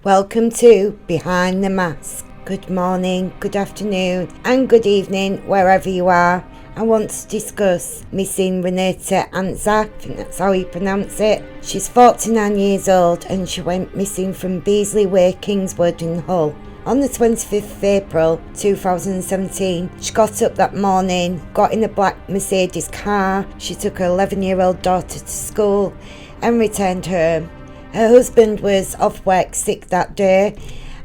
Welcome to Behind the Mask. Good morning, good afternoon and good evening wherever you are. I want to discuss Missing Renata Antczak, I think that's how you pronounce it. She's 49 years old and she went missing from Beasley Way, Kingswood in Hull. On the 25th of April 2017, she got up that morning, got in a black Mercedes car. She took her 11-year-old daughter to school and returned home. Her husband was off work sick that day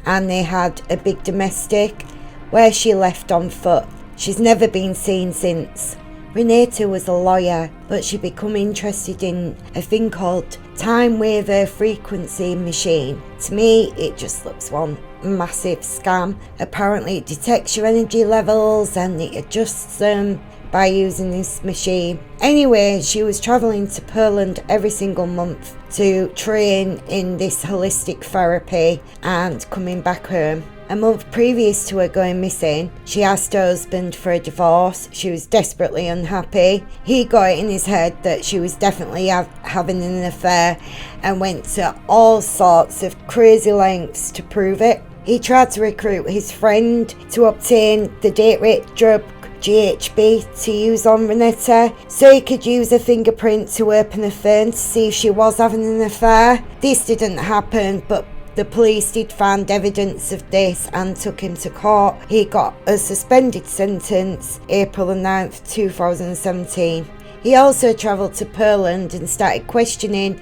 and they had a big domestic where she left on foot. She's never been seen since. Renata was a lawyer, but she became interested in a thing called time waiver frequency machine. To me, it just looks one massive scam. Apparently it detects your energy levels and it adjusts them by using this machine. Anyway, she was travelling to Poland every single month to train in this holistic therapy and coming back home. A month previous to her going missing, she asked her husband for a divorce. She was desperately unhappy. He got it in his head that she was definitely having an affair and went to all sorts of crazy lengths to prove it. He tried to recruit his friend to obtain the date rape drug GHB to use on Renata so he could use her fingerprint to open her phone to see if she was having an affair. This didn't happen, but the police did find evidence of this and took him to court. He got a suspended sentence April the 9th 2017. He also travelled to Poland and started questioning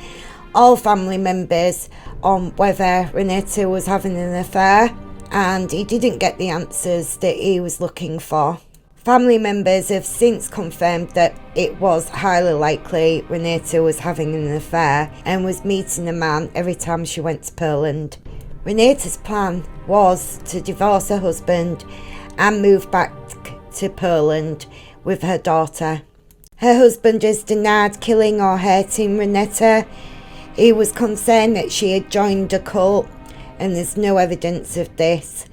all family members on whether Renata was having an affair, and he didn't get the answers that he was looking for. Family members have since confirmed that it was highly likely Renata was having an affair and was meeting a man every time she went to Poland. Renata's plan was to divorce her husband and move back to Poland with her daughter. Her husband has denied killing or hurting Renata. He was concerned that she had joined a cult, and there's no evidence of this.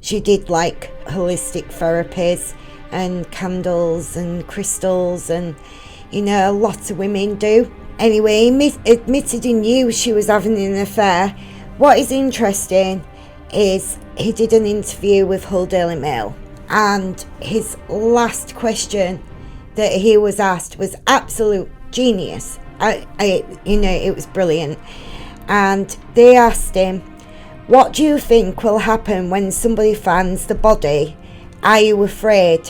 She did like holistic therapies and candles and crystals, and a lot of women do. Anyway, he admitted he knew she was having an affair. What is interesting is he did an interview with Hull Daily Mail, and his last question that he was asked was absolute genius. It was brilliant. And they asked him, what do you think will happen when somebody finds the body? Are you afraid?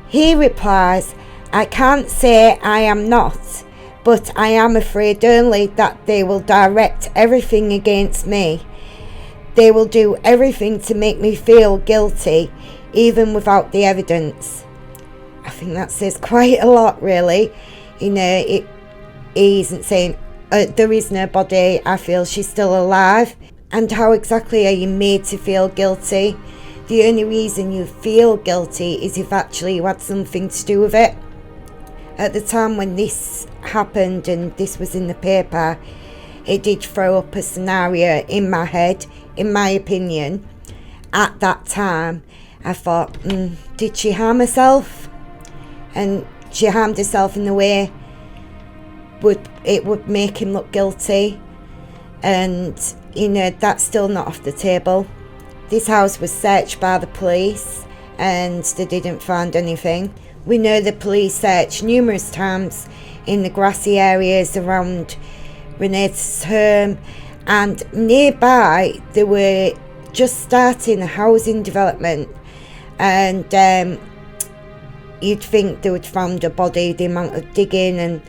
He replies, I can't say I am not, but I am afraid only that they will direct everything against me. They will do everything to make me feel guilty, even without the evidence. I think that says quite a lot, really. He isn't saying, there is no body, I feel she's still alive. And how exactly are you made to feel guilty? The only reason you feel guilty is if actually you had something to do with it. At the time when this happened and this was in the paper, it did throw up a scenario in my head, in my opinion. At that time, I thought, did she harm herself? And she harmed herself in the way it would make him look guilty. And, that's still not off the table. This house was searched by the police and they didn't find anything. We know the police searched numerous times in the grassy areas around Renata's home, and nearby they were just starting a housing development, and you'd think they would found a body, the amount of digging and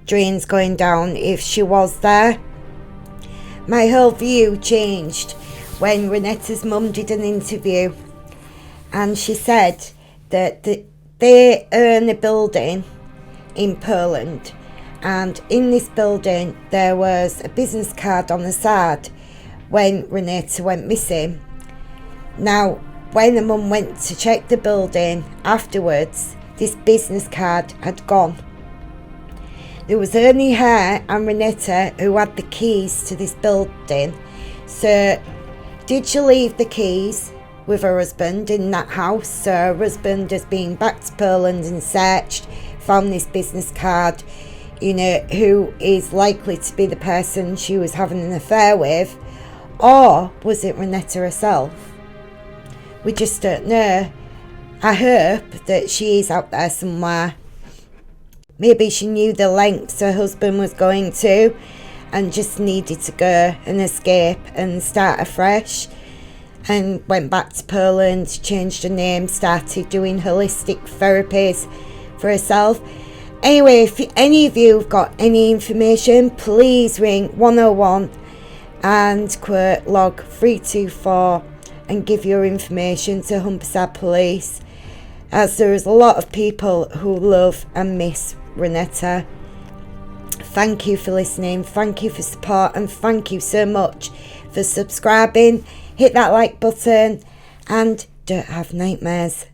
drains going down if she was there. My whole view changed when Renata's mum did an interview, and she said that they own a building in Poland, and in this building there was a business card on the side when Renata went missing. Now, when the mum went to check the building afterwards, this business card had gone. There was only her and Renata who had the keys to this building. So did she leave the keys with her husband in that house? So her husband has been back to Poland and searched, found this business card, who is likely to be the person she was having an affair with, Or was it Renata herself? We just don't know. I hope that she is out there somewhere. Maybe she knew the lengths her husband was going to and just needed to go and escape and start afresh, and went back to Poland, changed her name, started doing holistic therapies for herself. Anyway, if any of you have got any information, please ring 101 and quote log 324 and give your information to Humberside Police, as there is a lot of people who love and miss Renata. Thank you for listening, thank you for support, and thank you so much for subscribing. Hit that like button and don't have nightmares.